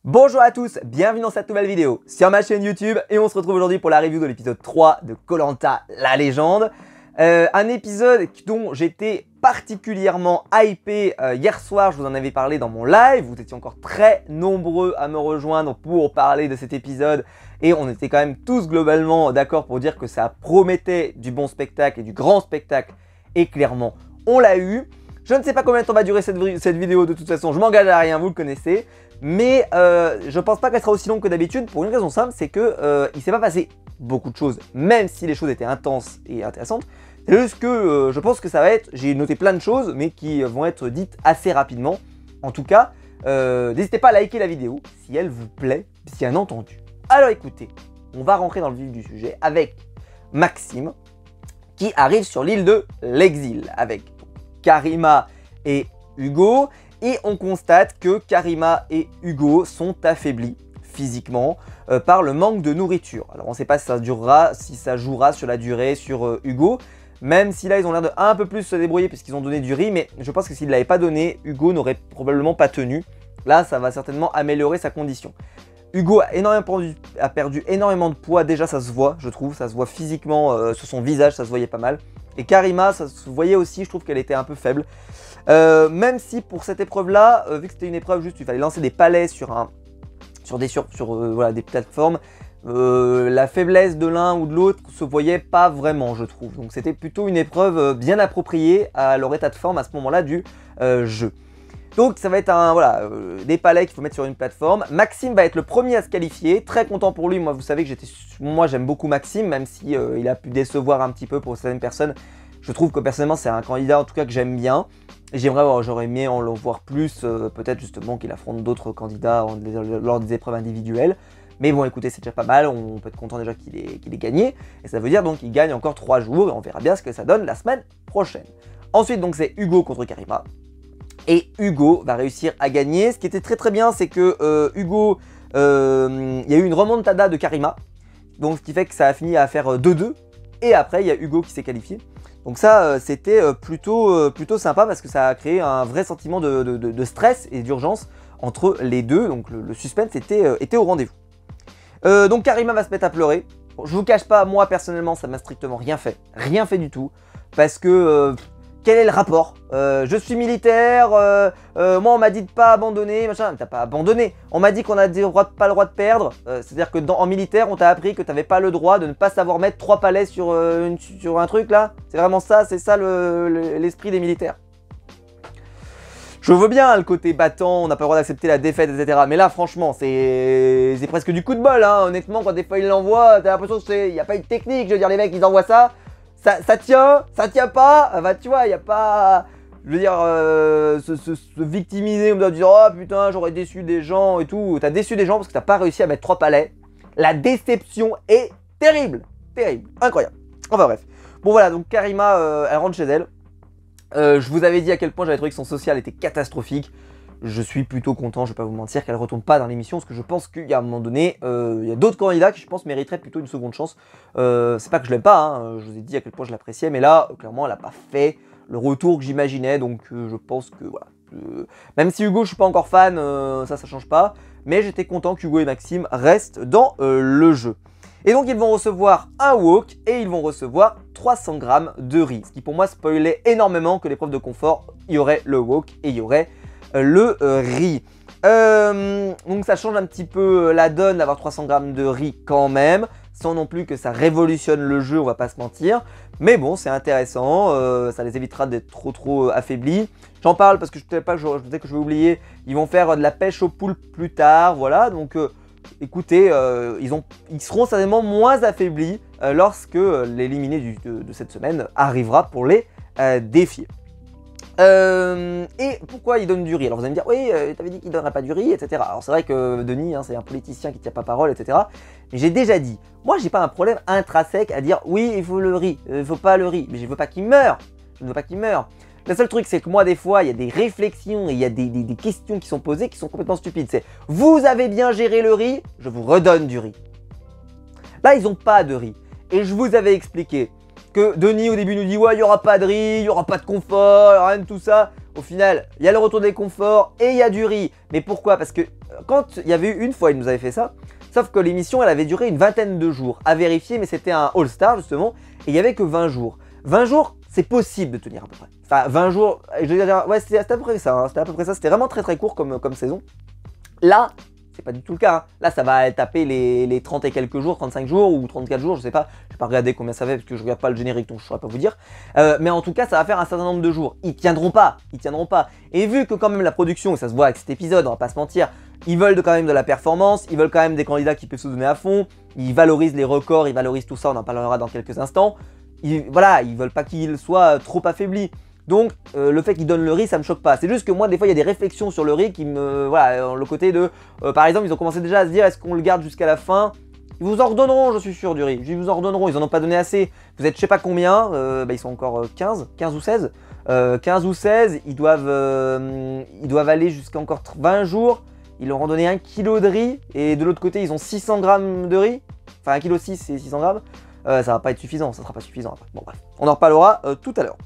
Bonjour à tous, bienvenue dans cette nouvelle vidéo sur ma chaîne YouTube et on se retrouve aujourd'hui pour la review de l'épisode 3 de Koh Lanta la légende. Un épisode dont j'étais particulièrement hypé hier soir, je vous en avais parlé dans mon live, vous étiez encore très nombreux à me rejoindre pour parler de cet épisode et on était quand même tous globalement d'accord pour dire que ça promettait du bon spectacle et du grand spectacle et clairement on l'a eu. Je ne sais pas combien de temps va durer cette vidéo de toute façon, je m'engage à rien, vous le connaissez. Mais je pense pas qu'elle sera aussi longue que d'habitude pour une raison simple, c'est que il s'est pas passé beaucoup de choses, même si les choses étaient intenses et intéressantes. C'est juste que je pense que ça va être, j'ai noté plein de choses, mais qui vont être dites assez rapidement. En tout cas, n'hésitez pas à liker la vidéo si elle vous plaît, bien entendu. Alors écoutez, on va rentrer dans le vif du sujet avec Maxime, qui arrive sur l'île de l'Exil, avec Karima et Hugo. Et on constate que Karima et Hugo sont affaiblis physiquement par le manque de nourriture. Alors on ne sait pas si ça durera, si ça jouera sur la durée sur Hugo, même si là ils ont l'air de un peu plus se débrouiller puisqu'ils ont donné du riz, mais je pense que s'ils ne l'avaient pas donné, Hugo n'aurait probablement pas tenu. Là ça va certainement améliorer sa condition. Hugo a perdu énormément de poids, déjà ça se voit, je trouve, ça se voit physiquement sur son visage, ça se voyait pas mal. Et Karima, ça se voyait aussi, je trouve qu'elle était un peu faible. Même si pour cette épreuve-là, vu que c'était une épreuve juste, il fallait lancer des palets sur des plateformes, la faiblesse de l'un ou de l'autre se voyait pas vraiment, je trouve. Donc c'était plutôt une épreuve bien appropriée à leur état de forme à ce moment-là du jeu. Donc ça va être des palets qu'il faut mettre sur une plateforme. Maxime va être le premier à se qualifier, très content pour lui. Moi vous savez que moi j'aime beaucoup Maxime, même si il a pu décevoir un petit peu pour certaines personnes. Je trouve que personnellement c'est un candidat en tout cas que j'aime bien. J'aurais aimé en le voir plus, peut-être justement qu'il affronte d'autres candidats lors des épreuves individuelles. Mais bon écoutez, c'est déjà pas mal, on peut être content déjà qu'il ait gagné. Et ça veut dire donc qu'il gagne encore 3 jours et on verra bien ce que ça donne la semaine prochaine. Ensuite donc c'est Hugo contre Karima. Et Hugo va réussir à gagner. Ce qui était très très bien, c'est que Hugo, il y a eu une remontada de Karima. Donc ce qui fait que ça a fini à faire 2-2. Et après il y a Hugo qui s'est qualifié. Donc ça c'était plutôt sympa parce que ça a créé un vrai sentiment de stress et d'urgence entre les deux. Donc le suspense était au rendez-vous. Donc Karima va se mettre à pleurer. Bon, je vous cache pas, moi personnellement ça m'a strictement rien fait du tout. Parce que quel est le rapport? Je suis militaire, moi on m'a dit de pas abandonner, machin, t'as pas abandonné. On m'a dit qu'on a pas le droit de perdre, c'est-à-dire que en militaire on t'a appris que t'avais pas le droit de ne pas savoir mettre 3 palets sur un truc là. C'est vraiment ça, c'est ça l'esprit des militaires. Je veux bien le côté battant, on n'a pas le droit d'accepter la défaite, etc. Mais là franchement c'est presque du coup de bol, hein. Honnêtement quand des fois ils l'envoient, t'as l'impression qu'il n'y a pas une technique, je veux dire les mecs ils envoient ça. Ça tient pas, bah tu vois, il n'y a pas, je veux dire, se victimiser, on doit dire, oh putain, j'aurais déçu des gens et tout. T'as déçu des gens parce que t'as pas réussi à mettre 3 palets. La déception est terrible, incroyable. Enfin bref. Bon voilà, donc Karima, elle rentre chez elle. Je vous avais dit à quel point j'avais trouvé que son social était catastrophique. Je suis plutôt content, je vais pas vous mentir, qu'elle retourne pas dans l'émission, parce que je pense qu'il y a un moment donné, il y a d'autres candidats qui je pense mériteraient plutôt une seconde chance. C'est pas que je l'aime pas, hein, je vous ai dit à quel point je l'appréciais, mais là, clairement, elle a pas fait le retour que j'imaginais, donc je pense que voilà. Même si Hugo, je suis pas encore fan, ça change pas, mais j'étais content qu'Hugo et Maxime restent dans le jeu. Et donc ils vont recevoir un wok et ils vont recevoir 300 grammes de riz, ce qui pour moi spoilait énormément que l'épreuve de confort, il y aurait le wok et il y aurait le riz. Donc ça change un petit peu la donne d'avoir 300 grammes de riz quand même, sans non plus que ça révolutionne le jeu, on va pas se mentir. Mais bon, c'est intéressant, ça les évitera d'être trop affaiblis. J'en parle parce que je ne sais que je vais oublier, ils vont faire de la pêche aux poules plus tard, voilà. Donc écoutez, ils seront certainement moins affaiblis lorsque l'éliminé de cette semaine arrivera pour les défier. Et pourquoi il donne du riz? Alors vous allez me dire, oui, t'avais dit qu'il ne donnerait pas du riz, etc. Alors c'est vrai que Denis, hein, c'est un politicien qui ne tient pas parole, etc. Mais j'ai déjà dit, moi j'ai pas un problème intrinsèque à dire, oui, il faut le riz, il faut pas le riz, mais je veux pas qu'il meure, je ne veux pas qu'il meure. Le seul truc, c'est que moi, des fois, il y a des réflexions et il y a des questions qui sont posées qui sont complètement stupides. C'est, vous avez bien géré le riz, je vous redonne du riz. Là, ils n'ont pas de riz. Et je vous avais expliqué que Denis, au début, nous dit, ouais, il n'y aura pas de riz, il n'y aura pas de confort, rien de tout ça. au final, il y a le retour des conforts et il y a du riz. Mais pourquoi? Parce que quand il y avait eu une fois, il nous avait fait ça, sauf que l'émission, elle avait duré une vingtaine de jours à vérifier, mais c'était un All-Star justement, et il n'y avait que 20 jours. 20 jours, c'est possible de tenir à peu près. Enfin, 20 jours, je veux dire, ouais, c'était à peu près ça, hein, c'était à peu près ça, c'était vraiment très court comme saison. Là, c'est pas du tout le cas, hein. Là, ça va taper les 30 et quelques jours, 35 jours ou 34 jours, je sais pas. Je vais pas regarder combien ça fait parce que je regarde pas le générique, donc je saurais pas vous dire. Mais en tout cas, ça va faire un certain nombre de jours. Ils tiendront pas, ils tiendront pas. Et vu que quand même la production, et ça se voit avec cet épisode, on va pas se mentir, ils veulent quand même de la performance, ils veulent quand même des candidats qui peuvent se donner à fond, ils valorisent les records, ils valorisent tout ça, on en parlera dans quelques instants. Voilà, ils veulent pas qu'ils soient trop affaiblis. Donc le fait qu'ils donnent le riz, ça me choque pas. C'est juste que moi des fois il y a des réflexions sur le riz qui me... Voilà, le côté de... par exemple ils ont commencé déjà à se dire est-ce qu'on le garde jusqu'à la fin? Ils vous en redonneront, je suis sûr, du riz. Ils vous en redonneront, ils en ont pas donné assez. Vous êtes je sais pas combien, ils sont encore 15 ou 16. 15 ou 16, ils doivent aller jusqu'à encore 20 jours. Ils leur ont donné 1 kg de riz. Et de l'autre côté ils ont 600 grammes de riz. Enfin 1,6 kg c'est 600 grammes. Ça va pas être suffisant, ça sera pas suffisant après. Bon bref, on en reparlera tout à l'heure.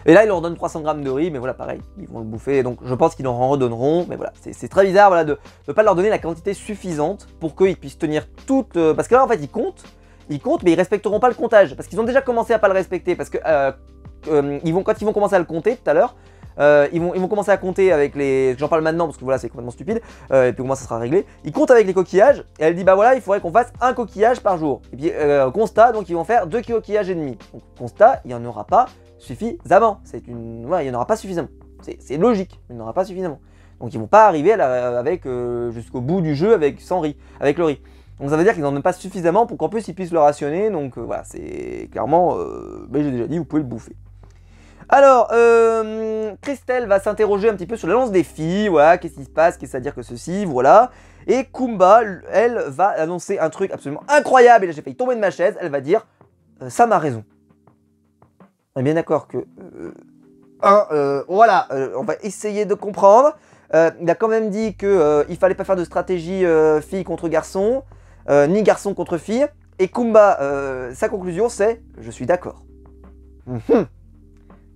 Et là, ils leur donnent 300 grammes de riz, mais voilà, pareil, ils vont le bouffer. Donc, je pense qu'ils leur en redonneront. Mais voilà, c'est très bizarre voilà, de ne pas leur donner la quantité suffisante pour qu'ils puissent tenir toute... parce que là, en fait, ils comptent, mais ils respecteront pas le comptage. Parce qu'ils ont déjà commencé à pas le respecter. Parce que quand ils vont commencer à le compter tout à l'heure, ils vont commencer à compter avec les... J'en parle maintenant parce que voilà, c'est complètement stupide. Et puis, comment ça sera réglé? Ils comptent avec les coquillages. Et elle dit, bah voilà, il faudrait qu'on fasse 1 coquillage par jour. Et puis, constat, donc ils vont faire 2 coquillages et demi. Donc, constat, il n'y en aura pas suffisamment. Voilà, il n'y en aura pas suffisamment. C'est logique, il n'y en aura pas suffisamment. Donc ils vont pas arriver avec jusqu'au bout du jeu sans riz, avec le riz. Donc ça veut dire qu'ils n'en donnent pas suffisamment pour qu'en plus ils puissent le rationner. Donc voilà, c'est clairement, j'ai déjà dit, vous pouvez le bouffer. Alors, Christelle va s'interroger un petit peu sur la lance des filles, voilà, qu'est-ce qui se passe, qu'est-ce que ça veut dire que ceci, voilà. Et Kumba, elle, va annoncer un truc absolument incroyable, et là j'ai failli tomber de ma chaise, elle va dire, ça m'a raison. On est bien d'accord que... voilà, on va essayer de comprendre. Il a quand même dit qu'il fallait pas faire de stratégie fille contre garçon, ni garçon contre fille. Et Kumba, sa conclusion c'est « Je suis d'accord ».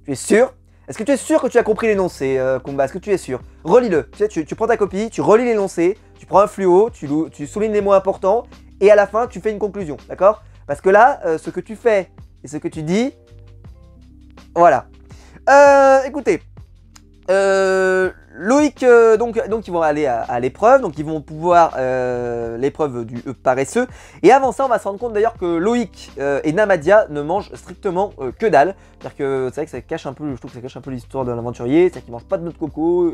Tu es sûr? Est-ce que tu es sûr que tu as compris l'énoncé, Kumba? Est-ce que tu es sûr? Relis-le. Tu sais, tu prends ta copie, tu relis l'énoncé, tu prends un fluo, tu soulignes les mots importants, et à la fin, tu fais une conclusion, d'accord? Parce que là, ce que tu fais et ce que tu dis... Voilà. Écoutez, Loïc, donc ils vont aller à l'épreuve, donc ils vont pouvoir l'épreuve du paresseux. Et avant ça, on va se rendre compte d'ailleurs que Loïc et Namadia ne mangent strictement que dalle. C'est-à-dire que c'est vrai que ça cache un peu, je trouve que ça cache un peu l'histoire de l'aventurier. C'est-à-dire qu'ils mangent pas de noix de coco,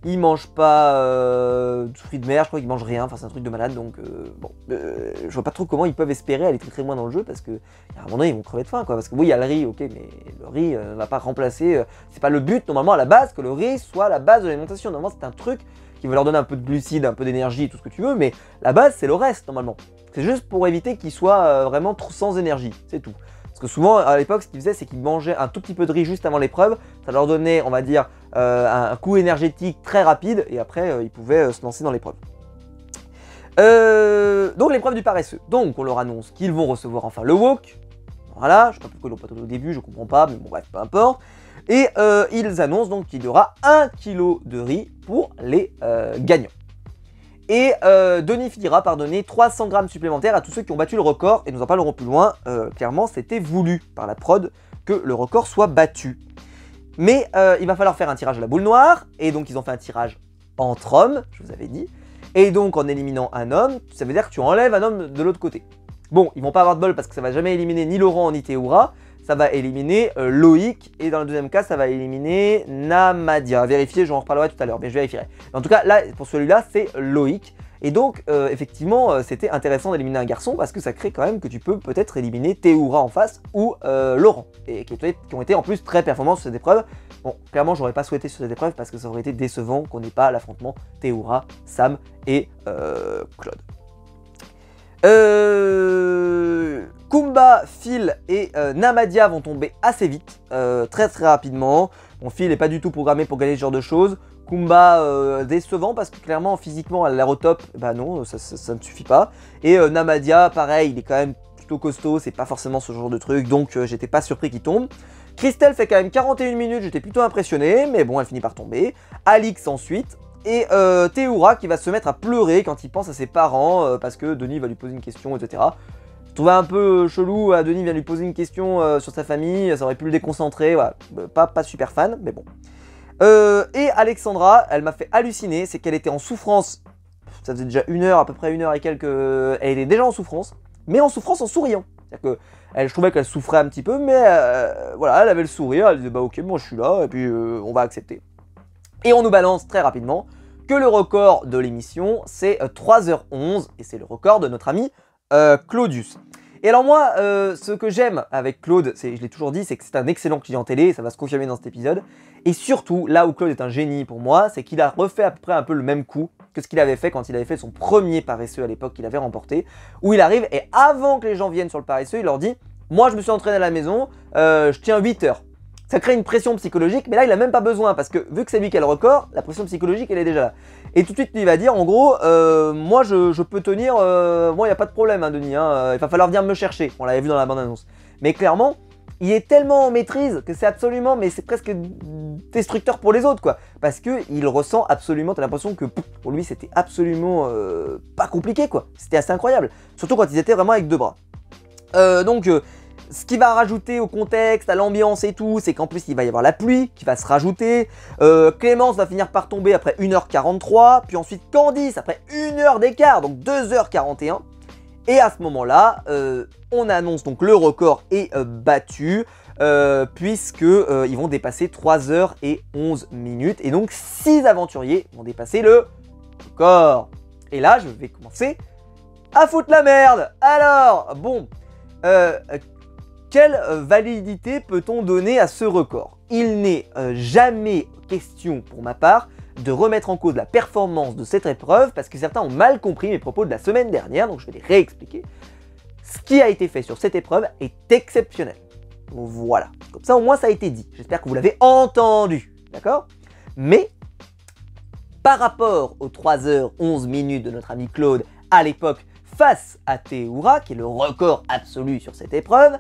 ils mangent pas de fruits de mer, je crois qu'ils mangent rien. Enfin, c'est un truc de malade, donc bon, je vois pas trop comment ils peuvent espérer aller très loin dans le jeu parce que à un moment donné, ils vont crever de faim, quoi. Parce que oui, il y a le riz, ok, mais le riz ne va pas remplacer. C'est pas le but normalement à la base que le riz soit la base de l'alimentation. Normalement, c'est un truc qui va leur donner un peu de glucides, un peu d'énergie, tout ce que tu veux, mais la base, c'est le reste normalement. C'est juste pour éviter qu'ils soient vraiment sans énergie, c'est tout. Parce que souvent, à l'époque, ce qu'ils faisaient, c'est qu'ils mangeaient un tout petit peu de riz juste avant l'épreuve. Ça leur donnait, on va dire, un coup énergétique très rapide, et après, ils pouvaient se lancer dans l'épreuve. Donc l'épreuve du paresseux. Donc on leur annonce qu'ils vont recevoir enfin le wok. Voilà, je sais pas pourquoi ils l'ont pas donné au début, je comprends pas, mais bon bref, peu importe. Et ils annoncent donc qu'il y aura 1 kg de riz pour les gagnants. Et Denis finira par donner 300 grammes supplémentaires à tous ceux qui ont battu le record, et nous en parlerons plus loin. Clairement, c'était voulu par la prod que le record soit battu. Mais il va falloir faire un tirage à la boule noire, et donc ils ont fait un tirage entre hommes, je vous avais dit. Et donc en éliminant un homme, ça veut dire que tu enlèves un homme de l'autre côté. Bon, ils vont pas avoir de bol parce que ça va jamais éliminer ni Laurent ni Théoura. Ça va éliminer Loïc, et dans le deuxième cas, ça va éliminer Namadia. Vérifier, j'en reparlerai tout à l'heure, mais je vérifierai. En tout cas, là, pour celui-là, c'est Loïc. Et donc, effectivement, c'était intéressant d'éliminer un garçon parce que ça crée quand même que tu peux peut-être éliminer Théoura en face ou Laurent, et qui ont été en plus très performants sur cette épreuve. Bon, clairement, j'aurais pas souhaité sur cette épreuve parce que ça aurait été décevant qu'on n'ait pas l'affrontement Théoura, Sam et Claude. Kumba, Phil et Namadia vont tomber assez vite, très rapidement. Bon, Phil n'est pas du tout programmé pour gagner ce genre de choses. Kumba, décevant parce que clairement, physiquement, elle a l'air au top. Bah non, ça ne suffit pas. Et Namadia, pareil, il est quand même plutôt costaud, c'est pas forcément ce genre de truc, donc j'étais pas surpris qu'il tombe. Christelle fait quand même 41 minutes, j'étais plutôt impressionné, mais bon, elle finit par tomber. Alix ensuite, et Théoura qui va se mettre à pleurer quand il pense à ses parents, parce que Denis va lui poser une question, etc. Je trouvais un peu chelou, Denis vient lui poser une question sur sa famille, ça aurait pu le déconcentrer, voilà, pas super fan, mais bon. Et Alexandra, elle m'a fait halluciner, c'est qu'elle était en souffrance, ça faisait déjà 1 heure, à peu près 1 heure et quelques, elle était déjà en souffrance, mais en souffrance en souriant. C'est-à-dire que je trouvais qu'elle souffrait un petit peu, mais voilà, elle avait le sourire, elle disait bah ok, moi je suis là, et puis on va accepter. Et on nous balance très rapidement que le record de l'émission, c'est 3h11, et c'est le record de notre ami Claudius. Et alors moi, ce que j'aime avec Claude, je l'ai toujours dit, c'est que c'est un excellent client télé, et ça va se confirmer dans cet épisode. Et surtout, là où Claude est un génie pour moi, c'est qu'il a refait à peu près un peu le même coup que ce qu'il avait fait quand il avait fait son premier paresseux à l'époque qu'il avait remporté, où il arrive et avant que les gens viennent sur le paresseux, il leur dit « Moi je me suis entraîné à la maison, je tiens 8 heures ». Ça crée une pression psychologique, mais là il n'a même pas besoin, parce que vu que c'est lui qui a le record, la pression psychologique elle est déjà là. Et tout de suite il va dire en gros, moi je peux tenir, moi il n'y a pas de problème hein, Denis, hein, il va falloir venir me chercher, on l'avait vu dans la bande-annonce. Mais clairement, il est tellement en maîtrise que c'est absolument, mais c'est presque destructeur pour les autres quoi. Parce qu'il ressent absolument, t'as l'impression que pour lui c'était absolument pas compliqué quoi. C'était assez incroyable, surtout quand ils étaient vraiment avec 2 bras. Ce qui va rajouter au contexte, à l'ambiance et tout, c'est qu'en plus il va y avoir la pluie qui va se rajouter. Clémence va finir par tomber après 1h43, puis ensuite Candice après 1 heure d'écart, donc 2h41. Et à ce moment-là, on annonce donc le record est battu, puisque ils vont dépasser 3h11 minutes. Et donc 6 aventuriers vont dépasser le record. Et là, je vais commencer à foutre la merde. Alors, bon... quelle validité peut-on donner à ce record? Il n'est jamais question, pour ma part, de remettre en cause la performance de cette épreuve, parce que certains ont mal compris mes propos de la semaine dernière, donc je vais les réexpliquer. Ce qui a été fait sur cette épreuve est exceptionnel. Voilà, comme ça au moins ça a été dit. J'espère que vous l'avez entendu, d'accord? Mais, par rapport aux 3h11 minutes de notre ami Claude à l'époque, face à Théoura, qui est le record absolu sur cette épreuve,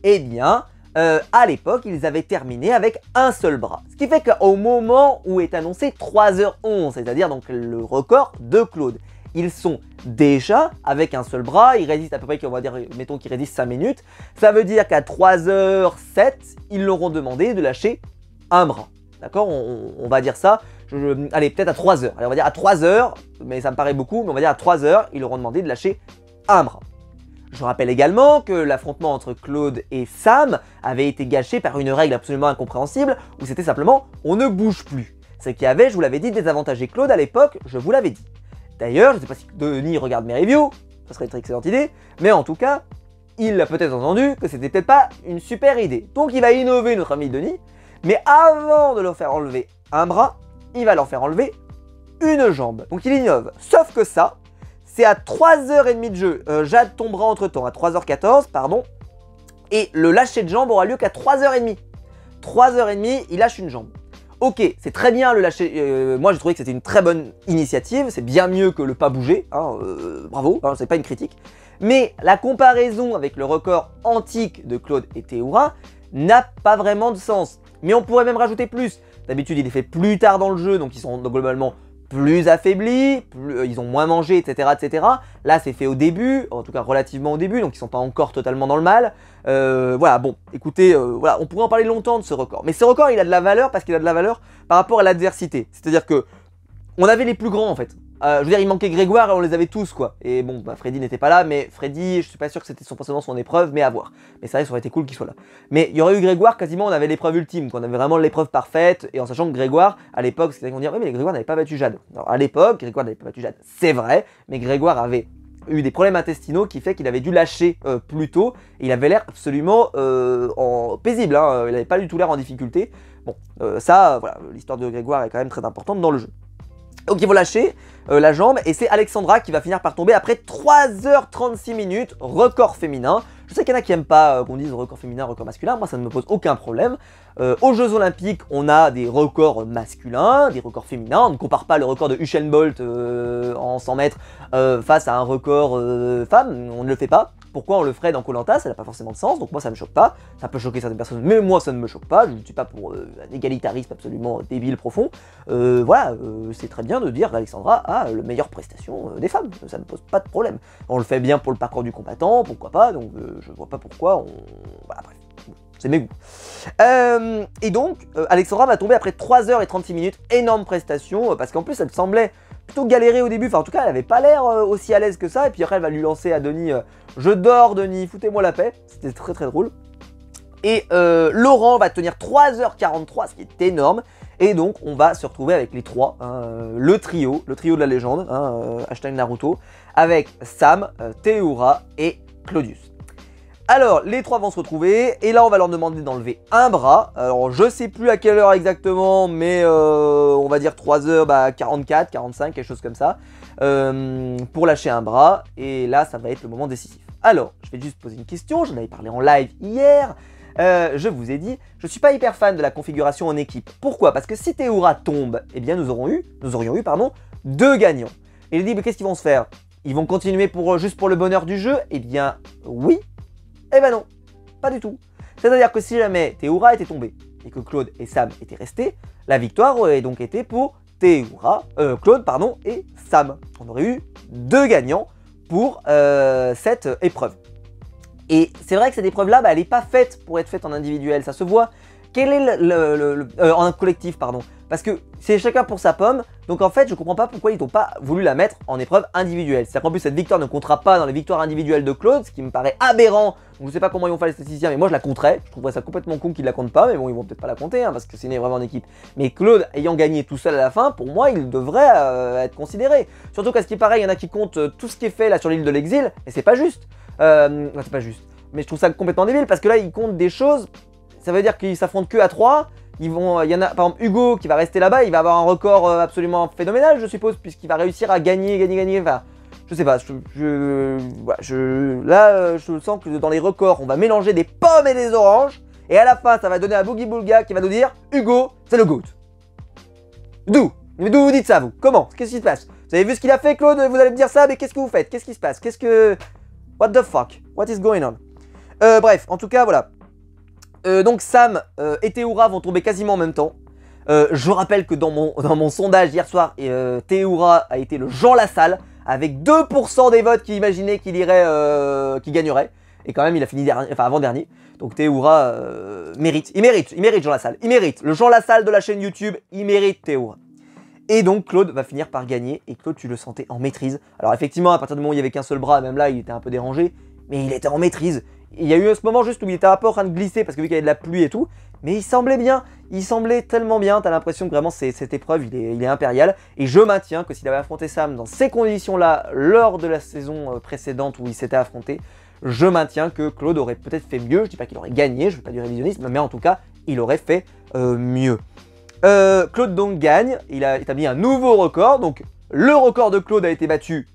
eh bien, à l'époque, ils avaient terminé avec un seul bras. Ce qui fait qu'au moment où est annoncé 3h11, c'est-à-dire donc le record de Claude, ils sont déjà avec un seul bras, ils résistent à peu près, on va dire, mettons qu'ils résistent 5 minutes. Ça veut dire qu'à 3h07, ils leur ont demandé de lâcher un bras. D'accord, on va dire ça. Allez, peut-être à 3h. Allez, on va dire à 3h, mais ça me paraît beaucoup, mais on va dire à 3h, ils leur ont demandé de lâcher un bras. Je rappelle également que l'affrontement entre Claude et Sam avait été gâché par une règle absolument incompréhensible, où c'était simplement « on ne bouge plus ». Ce qui avait, je vous l'avais dit, désavantagé Claude à l'époque, je vous l'avais dit. D'ailleurs, je ne sais pas si Denis regarde mes reviews, ça serait une excellente idée, mais en tout cas, il a peut-être entendu que c'était peut-être pas une super idée. Donc il va innover notre ami Denis, mais avant de leur faire enlever un bras, il va leur faire enlever une jambe. Donc il innove. Sauf que ça, c'est à 3h30 de jeu. Jade tombera entre temps, à 3h14, pardon. Et le lâcher de jambe aura lieu qu'à 3h30. 3h30, il lâche une jambe. Ok, c'est très bien le lâcher. Moi, j'ai trouvé que c'était une très bonne initiative. C'est bien mieux que le pas bouger. Hein, bravo, hein, c'est pas une critique. Mais la comparaison avec le record antique de Claude et Théoura n'a pas vraiment de sens. Mais on pourrait même rajouter plus. D'habitude, il est fait plus tard dans le jeu, donc ils sont globalement plus affaiblis, ils ont moins mangé, etc., etc. Là, c'est fait au début, en tout cas relativement au début, donc ils sont pas encore totalement dans le mal. Voilà, bon, écoutez, voilà, on pourrait en parler longtemps de ce record. Mais ce record, il a de la valeur parce qu'il a de la valeur par rapport à l'adversité. C'est-à-dire que on avait les plus grands, en fait. Je veux dire, il manquait Grégoire et on les avait tous, quoi. Et bon, bah, Freddy n'était pas là, mais Freddy, je suis pas sûr que c'était forcément son épreuve, mais à voir. Mais c'est vrai que ça aurait été cool qu'il soit là. Mais il y aurait eu Grégoire, quasiment, on avait l'épreuve ultime, qu'on avait vraiment l'épreuve parfaite, et en sachant que Grégoire, à l'époque, c'était qu'on dit, oui, mais Grégoire n'avait pas battu Jade. Alors, à l'époque, Grégoire n'avait pas battu Jade, c'est vrai, mais Grégoire avait eu des problèmes intestinaux qui fait qu'il avait dû lâcher plus tôt, et il avait l'air absolument paisible, hein, il n'avait pas du tout l'air en difficulté. Bon, ça, voilà, l'histoire de Grégoire est quand même très importante dans le jeu. Donc ils vont lâcher la jambe et c'est Alexandra qui va finir par tomber après 3h36 minutes, record féminin. Je sais qu'il y en a qui n'aiment pas qu'on dise record féminin, record masculin, moi ça ne me pose aucun problème. Aux Jeux Olympiques, on a des records masculins, des records féminins. On ne compare pas le record de Usain Bolt en 100 mètres face à un record femme, on ne le fait pas. Pourquoi on le ferait dans Koh Lanta? Ça n'a pas forcément de sens, donc moi ça me choque pas. Ça peut choquer certaines personnes, mais moi ça ne me choque pas. Je ne suis pas pour un égalitarisme absolument débile, profond. Voilà, c'est très bien de dire qu'Alexandra a la meilleure prestation des femmes, ça ne pose pas de problème. On le fait bien pour le parcours du combattant, pourquoi pas, donc je vois pas pourquoi on... Voilà, bref. C'est mes goûts. Et donc, Alexandra va tomber après 3h36, énorme prestation, parce qu'en plus elle semblait plutôt galérer au début, enfin en tout cas elle avait pas l'air aussi à l'aise que ça, et puis après elle va lui lancer à Denis je dors Denis, foutez-moi la paix, c'était très très drôle. Et Laurent va tenir 3h43, ce qui est énorme, et donc on va se retrouver avec les trois, hein, le trio de la légende, hein, hashtag Naruto, avec Sam, Théoura et Claudius. Alors, les trois vont se retrouver, et là on va leur demander d'enlever un bras. Alors, je sais plus à quelle heure exactement, mais on va dire 3h44, 45, quelque chose comme ça, pour lâcher un bras, et là ça va être le moment décisif. Alors, je vais juste poser une question, j'en avais parlé en live hier, je vous ai dit, je suis pas hyper fan de la configuration en équipe. Pourquoi? Parce que si Théoura tombe, eh bien nous aurions eu, deux gagnants. Et il dit, mais qu'est-ce qu'ils vont se faire? Ils vont continuer juste pour le bonheur du jeu? Eh bien, oui. Eh ben non, pas du tout. C'est-à-dire que si jamais Théoura était tombée et que Claude et Sam étaient restés, la victoire aurait donc été pour Claude et Sam. On aurait eu deux gagnants pour cette épreuve. Et c'est vrai que cette épreuve-là, elle n'est pas faite pour être faite en individuel, ça se voit. Quel est en collectif, pardon. Parce que c'est chacun pour sa pomme, donc en fait je comprends pas pourquoi ils n'ont pas voulu la mettre en épreuve individuelle. C'est-à-dire qu'en plus cette victoire ne comptera pas dans les victoires individuelles de Claude, ce qui me paraît aberrant. Donc je sais pas comment ils vont faire les statisticiens, mais moi je la compterais. Je trouverais ça complètement con qu'ils la comptent pas, mais bon ils vont peut-être pas la compter, hein, parce que c'est vraiment en équipe. Mais Claude ayant gagné tout seul à la fin, pour moi il devrait être considéré. Surtout qu'à ce qui paraît, il y en a qui comptent tout ce qui est fait là sur l'île de l'exil, et c'est pas juste. C'est pas juste. Mais je trouve ça complètement débile, parce que là ils comptent des choses, ça veut dire qu'ils s'affrontent que à 3. Il y en a par exemple Hugo qui va rester là-bas, il va avoir un record absolument phénoménal je suppose, puisqu'il va réussir à gagner, enfin je sais pas, je sens que dans les records on va mélanger des pommes et des oranges, et à la fin ça va donner à Boogie Boulga qui va nous dire Hugo c'est le GOAT. D'où vous dites ça vous? Comment? Qu'est-ce qui se passe? Vous avez vu ce qu'il a fait Claude? Vous allez me dire ça, mais qu'est-ce que vous faites? Qu'est-ce qui se passe? What the fuck? What is going on? Bref, en tout cas voilà. Donc Sam et Théoura vont tomber quasiment en même temps. Je rappelle que dans mon sondage hier soir, Théoura a été le Jean Lassalle, avec 2% des votes qui imaginaient qu'il gagnerait. Et quand même il a fini avant-dernier. Donc Théoura mérite Jean Lassalle. Il mérite. Le Jean Lassalle de la chaîne YouTube, il mérite Théoura. Et donc Claude va finir par gagner. Et Claude, tu le sentais en maîtrise. Alors effectivement, à partir du moment où il n'y avait qu'un seul bras, même là il était un peu dérangé. Mais il était en maîtrise. Il y a eu ce moment juste où il était un peu en train de glisser parce que vu qu'il y avait de la pluie et tout, mais il semblait bien, il semblait tellement bien, t'as l'impression que vraiment cette épreuve il est impérial, et je maintiens que s'il avait affronté Sam dans ces conditions-là lors de la saison précédente où il s'était affronté, je maintiens que Claude aurait peut-être fait mieux. Je dis pas qu'il aurait gagné, je fais pas du révisionnisme, mais en tout cas il aurait fait mieux. Claude donc gagne, il a établi un nouveau record, donc le record de Claude a été battu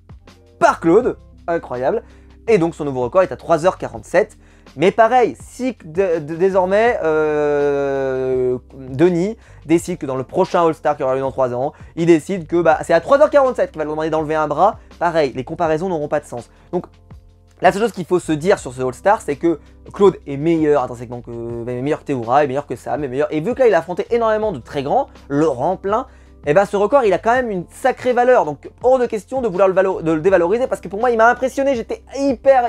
par Claude, incroyable. Et donc son nouveau record est à 3h47. Mais pareil, si désormais Denis décide que dans le prochain All-Star qui aura lieu dans 3 ans, il décide que c'est à 3h47 qu'il va lui demander d'enlever un bras. Pareil, les comparaisons n'auront pas de sens. Donc la seule chose qu'il faut se dire sur ce All-Star, c'est que Claude est meilleur intrinsèquement meilleur que Théoura, est meilleur que Sam, est meilleur. Et vu que là il a affronté énormément de très grands, Laurent plein, et ce record il a quand même une sacrée valeur, donc hors de question de vouloir le dévaloriser, parce que pour moi il m'a impressionné, j'étais hyper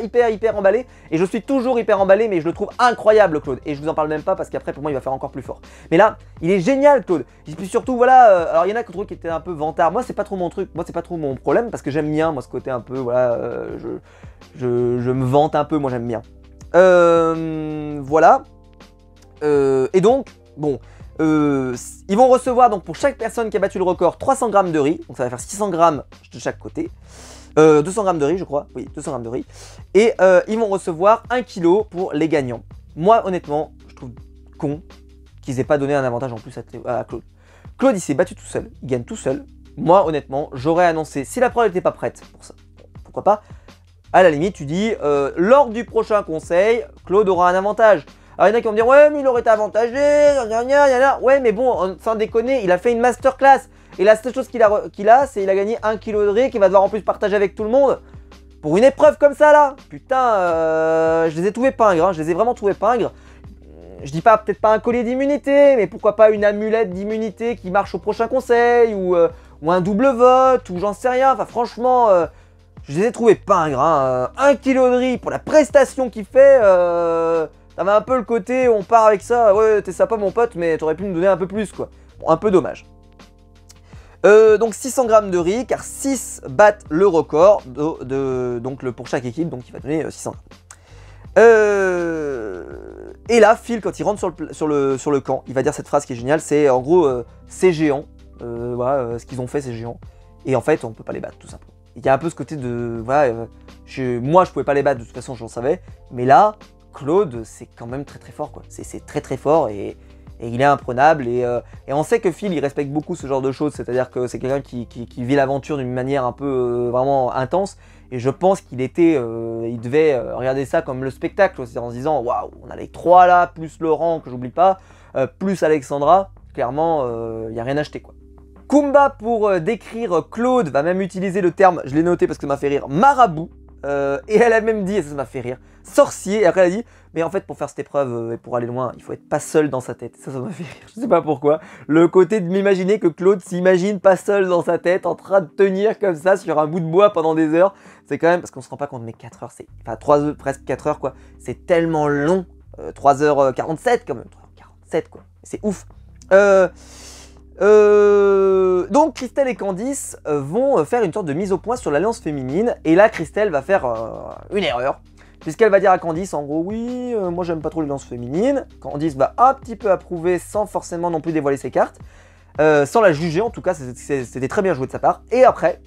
emballé, et je suis toujours hyper emballé, mais je le trouve incroyable Claude, et je vous en parle même pas parce qu'après pour moi il va faire encore plus fort. Mais là, il est génial Claude, et puis surtout voilà, alors il y en a qui étaient un peu vantards, moi c'est pas trop mon truc, moi c'est pas trop mon problème, parce que j'aime bien moi ce côté un peu, voilà, je me vante un peu, moi j'aime bien. Voilà, et donc, bon... ils vont recevoir donc pour chaque personne qui a battu le record 300 grammes de riz, donc ça va faire 600 grammes de chaque côté, 200 grammes de riz je crois, oui 200 grammes de riz, et ils vont recevoir 1 kg pour les gagnants. Moi honnêtement je trouve con qu'ils aient pas donné un avantage en plus à Claude. Claude il s'est battu tout seul, il gagne tout seul. Moi honnêtement j'aurais annoncé, si la preuve n'était pas prête pour ça, pourquoi pas, à la limite tu dis lors du prochain conseil Claude aura un avantage. Alors il y en a qui vont me dire ouais mais il aurait été avantagé, ouais mais bon sans déconner il a fait une masterclass, et la seule chose qu'il a c'est il a gagné 1 kg de riz qu'il va devoir en plus partager avec tout le monde. pour une épreuve comme ça là, putain, je les ai trouvés pingres, hein, je les ai vraiment trouvés pingres. Je dis pas, peut-être pas un collier d'immunité, mais pourquoi pas une amulette d'immunité qui marche au prochain conseil, ou un double vote, ou j'en sais rien. Enfin franchement, je les ai trouvés pingres, hein. 1 kilo de riz pour la prestation qu'il fait, ça m'a un peu le côté, on part avec ça, ouais t'es sympa mon pote, mais t'aurais pu me donner un peu plus quoi. Bon, un peu dommage. Donc 600 grammes de riz, car 6 battent le record donc pour chaque équipe, donc il va donner 600 grammes. Et là, Phil, quand il rentre sur le camp, il va dire cette phrase qui est géniale, c'est en gros, c'est géant, voilà, ce qu'ils ont fait c'est géant, et en fait on peut pas les battre tout simplement. Il y a un peu ce côté de, voilà, moi je pouvais pas les battre de toute façon, j'en savais, mais là, Claude c'est quand même très très fort quoi, c'est très très fort et il est imprenable et on sait que Phil il respecte beaucoup ce genre de choses, c'est-à-dire que c'est quelqu'un qui vit l'aventure d'une manière un peu vraiment intense et je pense qu'il devait regarder ça comme le spectacle aussi en se disant waouh on a les 3 là, plus Laurent que j'oublie pas, plus Alexandra, clairement il n'y a rien à acheter quoi. Kumba pour décrire Claude va même utiliser le terme, je l'ai noté parce que ça m'a fait rire, marabout. Et elle a même dit, et ça m'a fait rire, sorcier, et après elle a dit, mais en fait pour faire cette épreuve et pour aller loin, il faut être pas seul dans sa tête. Ça m'a fait rire, je sais pas pourquoi. Le côté de m'imaginer que Claude s'imagine pas seul dans sa tête, en train de tenir comme ça sur un bout de bois pendant des heures, c'est quand même, parce qu'on se rend pas compte, mais 4 heures, c'est, enfin 3 heures, presque 4 heures quoi, c'est tellement long, 3h47 quand même, 3h47 quoi, c'est ouf. Donc Christelle et Candice vont faire une sorte de mise au point sur l'alliance féminine et là Christelle va faire une erreur puisqu'elle va dire à Candice en gros oui moi j'aime pas trop l'alliance féminine. Candice va un petit peu approuver sans forcément non plus dévoiler ses cartes, sans la juger en tout cas, c'était très bien joué de sa part. Et après,